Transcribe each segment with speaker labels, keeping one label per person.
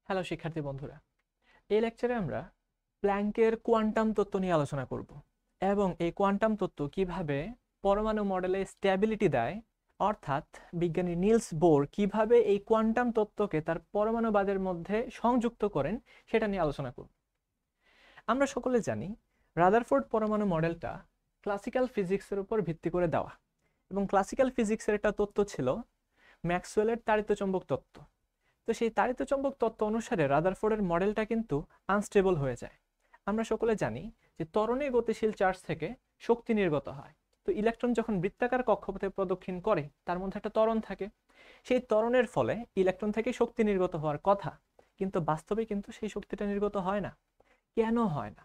Speaker 1: Hello শিক্ষার্থী বন্ধুরা, এই লেকচারে আমরা প্ল্যাঙ্কের কোয়ান্টাম তত্ত্ব নিয়ে আলোচনা করব এবং এই কোয়ান্টাম তত্ত্ব কিভাবে পরমাণু মডেলে স্ট্যাবিলিটি দেয়, অর্থাৎ বিজ্ঞানী নিলস বোর কিভাবে এই কোয়ান্টাম তত্ত্বকে তার পরমাণুবাদের মধ্যে সংযুক্ত করেন সেটা নিয়ে আলোচনা করব। আমরা সকলে জানি রাদারফোর্ড পরমাণু মডেলটা ক্লাসিক্যাল ফিজিক্সের উপর ভিত্তি করে দেওয়া, এবং ক্লাসিক্যাল ফিজিক্সের একটা তত্ত্ব ছিল ম্যাক্সওয়েলের তাড়িতচৌম্বক তত্ত্ব। তো সেই তাড়িতচৌম্বক তত্ত্ব অনুসারে রাদারফোর্ডের মডেলটা কিন্তু আনস্টেবল হয়ে যায়। আমরা সকলে জানি যে ত্বরণে গতিশীল চার্জ থেকে শক্তি নির্গত হয়। তো ইলেকট্রন যখন বৃত্তাকার কক্ষপথে প্রদক্ষিণ করে তার মধ্যে একটা ত্বরণ থাকে, সেই ত্বরণের ফলে ইলেকট্রন থেকে শক্তি নির্গত হওয়ার কথা, কিন্তু বাস্তবে কিন্তু সেই শক্তিটা নির্গত হয় না। কেন হয় না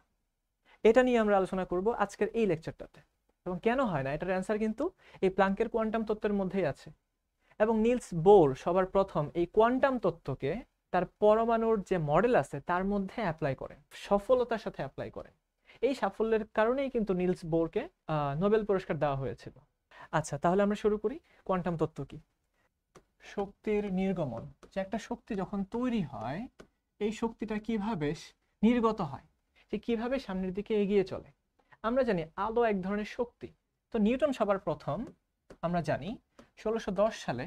Speaker 1: এটা নিয়ে আমরা আলোচনা করব আজকের এই লেকচারটাতে। এবং কেন হয় না এটার অ্যান্সার কিন্তু এই প্লাঙ্কের কোয়ান্টাম তত্ত্বের মধ্যেই আছে। এবং নিলস বোর সবার প্রথম এই কোয়ান্টাম তত্ত্বকে তার পরমাণুর যে মডেল আছে তার মধ্যে অ্যাপ্লাই করেন, সফলতার সাথে অ্যাপ্লাই করেন। এই সাফল্যের কারণেই কিন্তু নিলস বোরকে নোবেল পুরস্কার দেওয়া হয়েছিল। আচ্ছা, তাহলে আমরা শুরু করি। কোয়ান্টাম তত্ত্ব কি? শক্তির নির্গমন, যে একটা শক্তি যখন তৈরি হয় এই শক্তিটা কিভাবে নির্গত হয়, যে কিভাবে সামনের দিকে এগিয়ে চলে। আমরা জানি আলো এক ধরনের শক্তি। তো নিউটন সবার প্রথম আমরা জানি 1610 সালে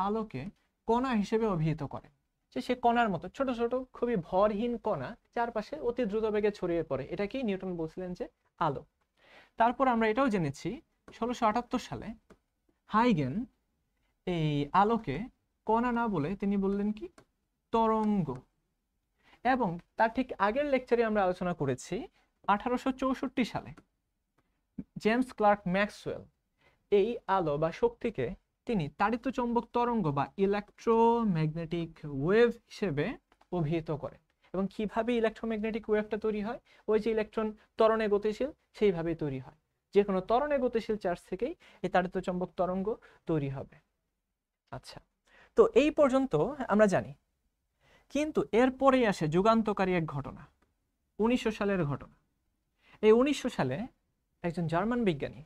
Speaker 1: আলোকে কণা হিসেবে অভিহিত করে, যে সে কণার মতো ছোট ছোট খুবই ভরহীন কণা চারপাশে অতি দ্রুত বেগে ছড়িয়ে পড়ে, এটাকেই নিউটন বলছিলেন যে আলো। তারপর আমরা এটাও জেনেছি 1678 সালে হাইগেন এই আলোকে কণা না বলে তিনি বললেন কি তরঙ্গ। এবং তার ঠিক আগের লেকচারে আমরা আলোচনা করেছি 1864 সালে জেমস ক্লার্ক ম্যাক্সওয়েল এই আলো বা শক্তিকে তিনি তাড়িতচৌম্বক তরঙ্গ বা ইলেকট্রোম্যাগনেটিক ওয়েভ হিসেবে অভিহিত করেন। এবং কিভাবে ইলেকট্রোম্যাগনেটিক ওয়েভটা তৈরি হয়, ওই যে ইলেকট্রন ত্বরণে গতিশীল সেইভাবেই তৈরি হয়। যে কোনো ত্বরণে গতিশীল চার্জ থেকেই এই তাড়িতচৌম্বক তরঙ্গ তৈরি হবে। আচ্ছা, তো এই পর্যন্ত আমরা জানি, কিন্তু এরপরেই আসে যুগান্তকারী এক ঘটনা, 1900 সালের ঘটনা। এই 1900 সালে একজন জার্মান বিজ্ঞানী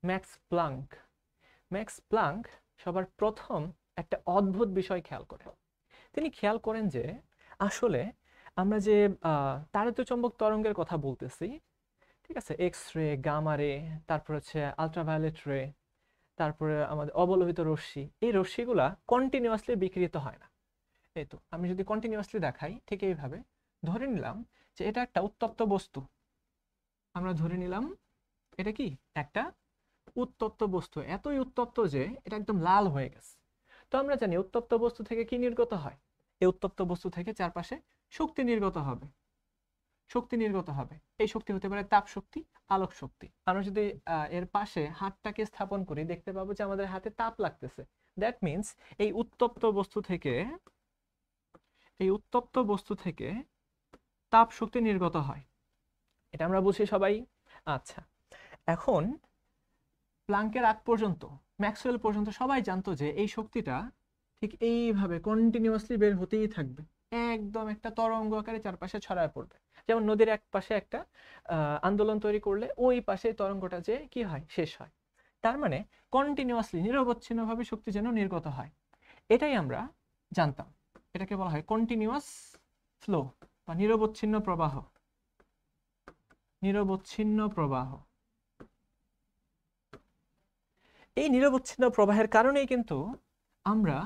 Speaker 1: ম্যাক্স প্লাঙ্ক সবার প্রথম একটা অদ্ভুত বিষয় খেয়াল করেন। তিনি খেয়াল করেন যে আসলে আমরা যে তাড়িতচৌম্বক তরঙ্গের কথা বলতেছি, ঠিক আছে, এক্স রে, গামা রে, তারপর হচ্ছে আলট্রাভায়োলেট রে, তারপরে আমাদের অবলোহিত রশ্মি, এই রশ্মিগুলা কন্টিনিউয়াসলি বিকৃত হয় না। এই তো আমি যদি কন্টিনিউয়াসলি দেখাই, ঠিক এইভাবে ধরে নিলাম যে এটা একটা উত্তপ্ত বস্তু। আমরা ধরে নিলাম এটা কি একটা উত্তপ্ত বস্তু, এতই উত্তপ্ত যে এটা একদম লাল হয়ে গেছে। তো আমরা জানি উত্তপ্ত বস্তু থেকে কি নির্গত হয়, এই উত্তপ্ত বস্তু থেকে চারপাশে শক্তি নির্গত হবে। এই শক্তি হতে পারে তাপ শক্তি, আলোক শক্তি। আমরা যদি এর পাশে হাতটাকে স্থাপন করি দেখতে পাবো যে আমাদের হাতে তাপ লাগতেছে। দ্যাট মিন্স এই উত্তপ্ত বস্তু থেকে তাপ শক্তি নির্গত হয়। এটা আমরা বুঝি সবাই। আচ্ছা, এখন প্লাঙ্কের আগ পর্যন্ত, ম্যাক্সওয়েল পর্যন্ত সবাই জানতো যে এই শক্তিটা ঠিক এইভাবে কন্টিনিউয়াসলি বের হতেই থাকবে, একদম একটা তরঙ্গ আকারে চারপাশে ছড়ায় পড়বে। যেমন নদীর এক পাশে একটা আন্দোলন তৈরি করলে ওই পাশে তরঙ্গটা যে কি হয়, শেষ হয়। তার মানে কন্টিনিউয়াসলি, নিরবচ্ছিন্নভাবে শক্তি যেন নির্গত হয়, এটাই আমরা জানতাম। এটাকে বলা হয় কন্টিনিউয়াস ফ্লো বা নিরবচ্ছিন্ন প্রবাহ। এই নিরবচ্ছিন্ন প্রবাহের কারণেই কিন্তু আমরা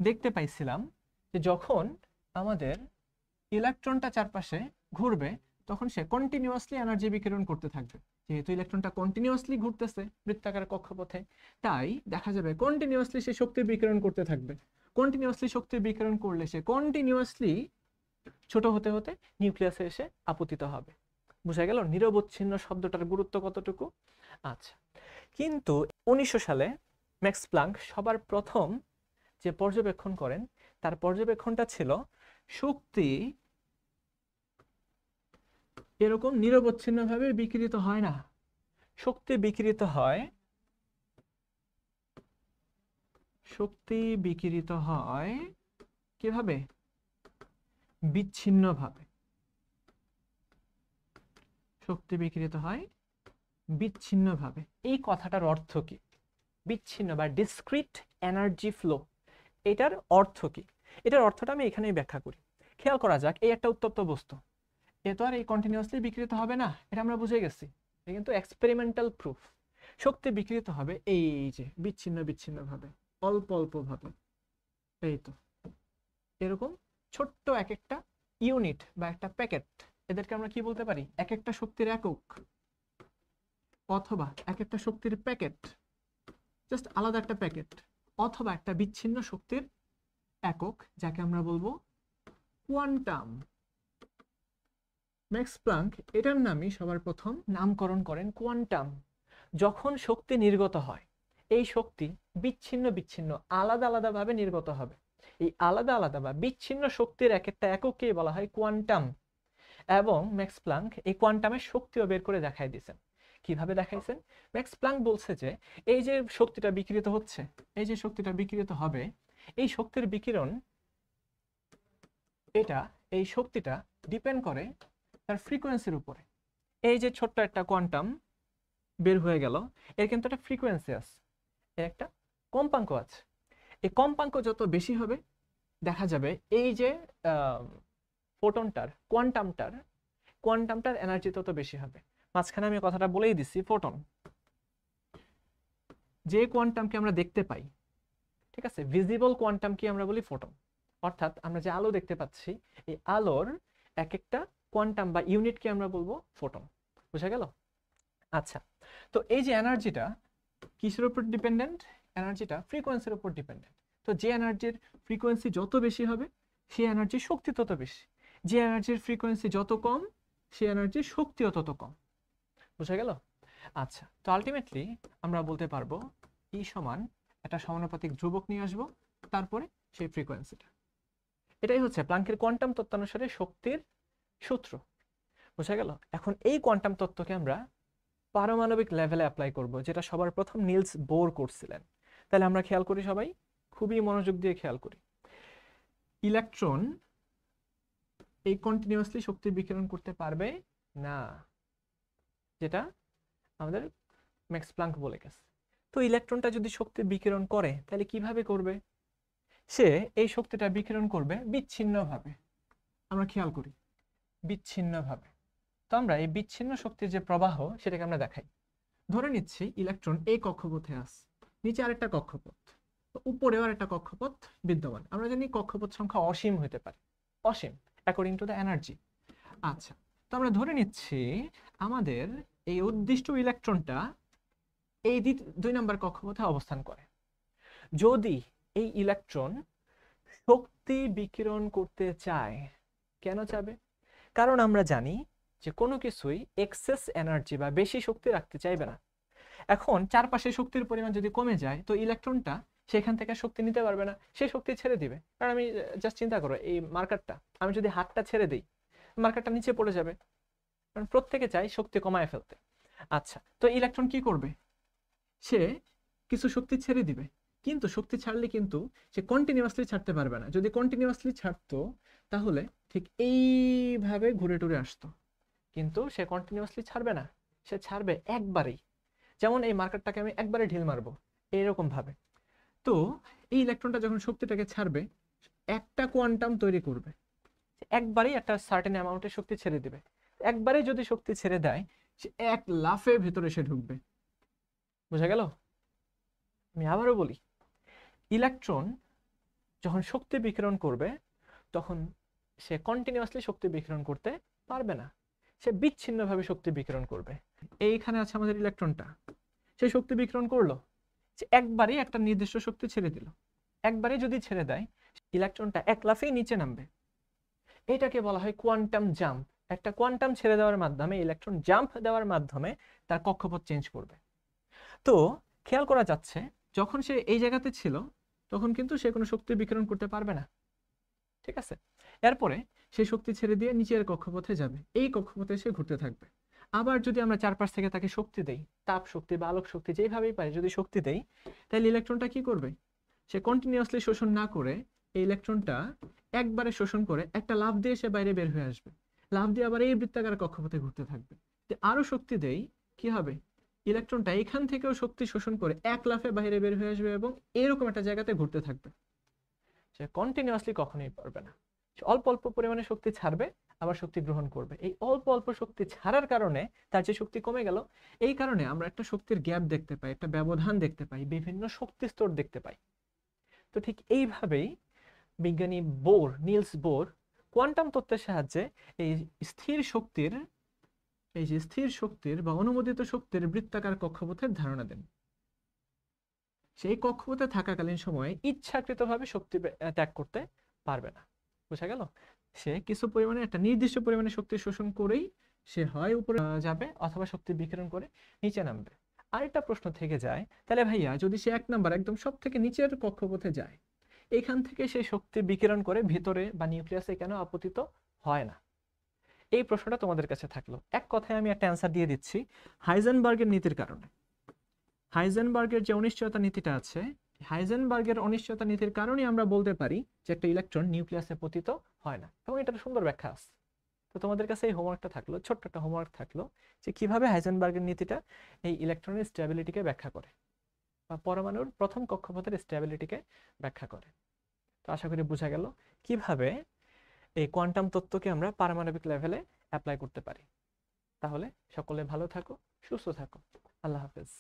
Speaker 1: দেখতে পাইছিলাম যে যখন আমাদের ইলেকট্রনটা চারপাশে ঘুরবে তখন সে কন্টিনিউয়াসলি এনার্জি বিকিরণ করতে থাকবে। যেহেতু ইলেকট্রনটা কন্টিনিউয়াসলি ঘুরতেছে বৃত্তাকার কক্ষপথে, তাই দেখা যাবে কন্টিনিউয়াসলি সে শক্তি বিকিরণ করতে থাকবে। কন্টিনিউয়াসলি শক্তি বিকিরণ করলে সে কন্টিনিউয়াসলি ছোট হতে হতে নিউক্লিয়াসে এসে আপতিত হবে। বুঝা গেল নিরবচ্ছিন্ন শব্দটার গুরুত্ব কতটুকু? আচ্ছা, কিন্তু 1900 সালে ম্যাক্স প্লাঙ্ক সবার প্রথম যে পর্যবেক্ষণ করেন তার পর্যবেক্ষণটা ছিল শক্তি এরকম নিরবচ্ছিন্নভাবে বিকিরিত হয় না। শক্তি বিকিরিত হয় কিভাবে? বিচ্ছিন্নভাবে। শক্তি বিকিরিত হয় বিচ্ছিন্নভাবে। এই কথাটার অর্থ কি? বিচ্ছিন্ন বা ডিসক্রিট এনার্জি ফ্লো, এটার অর্থ কি? এটার অর্থটা আমি এখানেই ব্যাখ্যা করি। খেয়াল করা যাক, এই একটা উত্তপ্ত বস্তু, এ তো আর এই কন্টিনিউয়াসলি বিকৃত হবে না, এটা আমরা বুঝে গেছি। এটা কিন্তু এক্সপেরিমেন্টাল প্রুফ। শক্তি বিকৃত হবে এই যে বিচ্ছিন্ন বিচ্ছিন্ন ভাবে, অল্প অল্প ভাবে। এই তো এরকম ছোট্ট এক একটা ইউনিট বা একটা প্যাকেট, এদেরকে আমরা কি বলতে পারি? এক একটা শক্তির একক অথবা এক একটা শক্তির প্যাকেট, জাস্ট আলাদা একটা প্যাকেট, অথবা একটা বিচ্ছিন্ন শক্তির একক, যাকে আমরা বলবো কোয়ান্টাম। ম্যাক্স প্লাঙ্ক এটার নামই সবার প্রথম নামকরণ করেন কোয়ান্টাম। যখন শক্তি নির্গত হয়, এই শক্তি বিচ্ছিন্ন বিচ্ছিন্ন আলাদা আলাদা ভাবে নির্গত হবে। এই আলাদা আলাদা বা বিচ্ছিন্ন শক্তির এক একটা এককে বলা হয় কোয়ান্টাম। এবং ম্যাক্স প্লাঙ্ক এই কোয়ান্টামের শক্তিও বের করে দেখাই দিয়েছেন। কিভাবে দেখাইছেন? ম্যাক্স প্লাঙ্ক বলছে যে এই যে শক্তিটা বিকিরিত হচ্ছে, এই যে শক্তিটা বিকিরিত হবে, এই শক্তির বিকিরণ, এই শক্তিটা ডিপেন্ড করে তার ফ্রিকোয়েন্সির উপরে। এই যে ছোট্ট একটা কোয়ান্টাম বের হয়ে গেল, এর কিন্তু একটা ফ্রিকোয়েন্সি আছে, এর একটা কম্পাঙ্ক আছে। এই কম্পাঙ্ক যত বেশি হবে, দেখা যাবে এই যে ফোটনটার কোয়ান্টামটার এনার্জি তত বেশি হবে। মাঝখানে আমি কথাটা বলেই দিছি, ফোটন যে কোয়ান্টামকে আমরা দেখতে পাই, ঠিক আছে, ভিজিবল কোয়ান্টাম কি আমরা বলি? ফোটন। অর্থাৎ আমরা যে আলো দেখতে পাচ্ছি, এই আলোর এক একটা কোয়ান্টাম বা ইউনিটকে আমরা বলবো ফোটন। বুঝা গেল? আচ্ছা, তো এই যে এনার্জিটা কিসের উপর ডিপেন্ডেন্ট? এনার্জিটা ফ্রিকোয়েন্সির উপর ডিপেন্ডেন্ট। তো যে এনার্জির ফ্রিকোয়েন্সি যত বেশি হবে, সেই এনার্জির শক্তি তত বেশি। যে এনার্জির ফ্রিকোয়েন্সি যত কম, সেই এনার্জির শক্তিও তত কম। বুঝা গেল? আচ্ছা, তো আলটিমেটলি আমরা বলতে পারবো ই সমান একটা সমানুপাতিক ধ্রুবক নিয়ে আসবো, তারপরে সেই ফ্রিকোয়েন্সিটা। এটাই হচ্ছে প্লাঙ্কের কোয়ান্টাম তত্ত্বানুসারে শক্তির সূত্র। বুঝা গেল? এখন এই কোয়ান্টাম তত্ত্বকে আমরা পারমাণবিক লেভেলে অ্যাপ্লাই করব, যেটা সবার প্রথম নিলস বোর করছিলেন। তাহলে আমরা খেয়াল করি, সবাই খুবই মনোযোগ দিয়ে খেয়াল করি। ইলেকট্রন এই কন্টিনিউয়াসলি শক্তি বিকিরণ করতে পারবে না, যেটা আমাদের ম্যাক্স প্লাঙ্ক বলে গেছে। তো ইলেকট্রনটা যদি শক্তি বিকিরণ করে, তাহলে কিভাবে করবে? সে এই শক্তিটা বিকিরণ করবে বিচ্ছিন্নভাবে। আমরা খেয়াল করি বিচ্ছিন্নভাবে। তো আমরা এই বিচ্ছিন্ন শক্তির যে প্রবাহ, সেটাকে আমরা দেখাই। ধরে নিচ্ছি ইলেকট্রন এই কক্ষপথে আছে, নিচে আরেকটা কক্ষপথ, উপরেও আরেকটা কক্ষপথ বিদ্যমান। আমরা জানি কক্ষপথ সংখ্যা অসীম হতে পারে, অসীম অ্যাকর্ডিং টু দ্য এনার্জি। আচ্ছা, তো আমরা ধরে নিচ্ছি আমাদের এই উদ্দিষ্ট ইলেকট্রনটা এই 2 নম্বর কক্ষপথে অবস্থান করে। যদি এই ইলেকট্রন শক্তি বিকিরণ করতে চায়, কেন চাবে? কারণ আমরা জানি যে কোনো কিছুই এক্সেস এনার্জি বা বেশি শক্তি রাখতে চাইবে না। এখন চারপাশে শক্তির পরিমাণ যদি কমে যায়, তো ইলেকট্রনটা সেখান থেকে শক্তি নিতে পারবে না, সে শক্তি ছেড়ে দিবে। কারণ আমি জাস্ট চিন্তা করো, এই মার্কারটা আমি যদি হাতটা ছেড়ে দিই, মার্কারটা নিচে পড়ে যাবে। কারণ প্রত্যেকে চাই শক্তি কমায় ফেলতে। আচ্ছা, তো ইলেকট্রন কি করবে? সে কিছু শক্তি ছেড়ে দিবে, কিন্তু শক্তি ছাড়লে কিন্তু সে কন্টিনিউয়াসলি ছাড়তে পারবে না। যদি কন্টিনিউয়াসলি ছাড়তো, তাহলে ঠিক এইভাবে ঘুরে টুরে আসতো, কিন্তু সে কন্টিনিউয়াসলি ছাড়বে না, সে ছাড়বে একবারেই। যেমন এই মার্কারটাকে আমি একবারে ঢিল মারবো, এইরকম ভাবে। তো এই ইলেকট্রনটা যখন শক্তিটাকে ছাড়বে, একটা কোয়ান্টাম তৈরি করবে, একবারেই একটা সার্টেন অ্যামাউন্টের শক্তি ছেড়ে দিবে। একবারে যদি শক্তি ছেড়ে দেয়, সে এক লাফে ভেতরে এসে ঢুকবে। বুঝা গেল? আমি আবারও বলি, ইলেকট্রন যখন শক্তি বিকিরণ করবে, তখন সে কন্টিনিউয়াসলি শক্তি বিকিরণ করতে পারবে না, সে বিচ্ছিন্নভাবে শক্তি বিকিরণ করবে। এইখানে আছে আমাদের ইলেকট্রনটা, সে শক্তি বিকিরণ করলো, সে একবারেই একটা নির্দিষ্ট শক্তি ছেড়ে দিল। একবারে যদি ছেড়ে দেয়, ইলেকট্রনটা এক লাফেই নিচে নামবে। এটাকে বলা হয় কোয়ান্টাম জাম্প। একটা কোয়ান্টাম ছেড়ে দেওয়ার মাধ্যমে, ইলেকট্রন জাম্প দেওয়ার মাধ্যমে তার কক্ষপথ চেঞ্জ করবে। তো খেয়াল করা যাচ্ছে, যখন সে এই জায়গাতে ছিল, তখন কিন্তু সে কোনো শক্তি বিকিরণ করতে পারবে না, ঠিক আছে? এরপরে সে শক্তি ছেড়ে দিয়ে নিচের কক্ষপথে যাবে, এই কক্ষপথে সে ঘুরতে থাকবে। আবার যদি আমরা চারপাশ থেকে তাকে শক্তি দেই, তাপ শক্তি বা আলোক শক্তি, যেভাবেই পারি যদি শক্তি দেই, তাহলে ইলেকট্রনটা কি করবে? সে কন্টিনিউয়াসলি শোষণ না করে, এই ইলেকট্রনটা একবারে শোষণ করে একটা লাফ দিয়ে সে বাইরে বের হয়ে আসবে। লাফ দিয়ে আবার এই বৃত্তাকার কক্ষপথে ঘুরতে থাকবে। আরো শক্তি দেই, কি হবে? ইলেকট্রনটা এখান থেকেও শক্তি শোষণ করে এক লাফে বাইরে বের হয়ে আসবে এবং এরকম একটা জায়গাতে ঘুরতে থাকবে। সে কন্টিনিউয়াসলি কখনোই পারবে না। সে অল্প অল্প পরিমাণে শক্তি ছাড়বে, আবার শক্তি গ্রহণ করবে। এই অল্প অল্প শক্তি ছাড়ার কারণে তার যে শক্তি কমে গেল, এই কারণে আমরা একটা শক্তির গ্যাপ দেখতে পাই, একটা ব্যবধান দেখতে পাই, বিভিন্ন শক্তি স্তর দেখতে পাই। তো ঠিক এইভাবেই বিজ্ঞানী নিলস বোর কোয়ান্টাম তত্ত্বের সাহায্যে এই স্থির শক্তির বা অনুমোদিত শক্তির বৃত্তাকার কক্ষপথের ধারণা দেন। সেই কক্ষপথে থাকাকালীন সময়ে ইচ্ছাকৃতভাবে শক্তি ত্যাগ করতে পারবে না। বোঝা গেল? সে কিছু পরিমাণে, একটা নির্দিষ্ট পরিমাণে শক্তি শোষণ করেই সে হয় উপরে যাবে অথবা শক্তি বিকিরণ করে নিচে নামবে। আরেকটা প্রশ্ন থেকে যায়, তাহলে ভাইয়া যদি সে 1 নাম্বার একদম সব থেকে নিচের কক্ষপথে যায়, এখান থেকে সে শক্তি বিকিরণ করে ভিতরে বা নিউক্লিয়াসে কেন আপতিত হয় না? এই প্রশ্নটা তোমাদের কাছে থাকলো। এক কথায় আমি একটা অ্যান্সার দিয়ে দিচ্ছি, হাইজেনবার্গের নীতির কারণে। হাইজেনবার্গের যে অনিশ্চয়তা নীতিটা আছে, হাইজেনবার্গের অনিশ্চয়তা নীতির কারণেই আমরা বলতে পারি যে একটা ইলেকট্রন নিউক্লিয়াসে পতিত হয় না, এবং এটার সুন্দর ব্যাখ্যা আছে। তো তোমাদের কাছে এই হোমওয়ার্কটা থাকলো, ছোট্ট একটা হোমওয়ার্ক থাকলো, যে কিভাবে হাইজেনবার্গের নীতিটা এই ইলেকট্রনের স্টেবিলিটিকে ব্যাখ্যা করে বা পরমাণুর প্রথম কক্ষপথের স্টেবিলিটিকে ব্যাখ্যা করে। তো আশা করি বোঝা গেল কিভাবে এই কোয়ান্টাম তত্ত্বকে আমরা পারমাণবিক লেভেলে অ্যাপ্লাই করতে পারি। তাহলে সকলে ভালো থাকো, সুস্থ থাকো। আল্লাহ হাফেজ।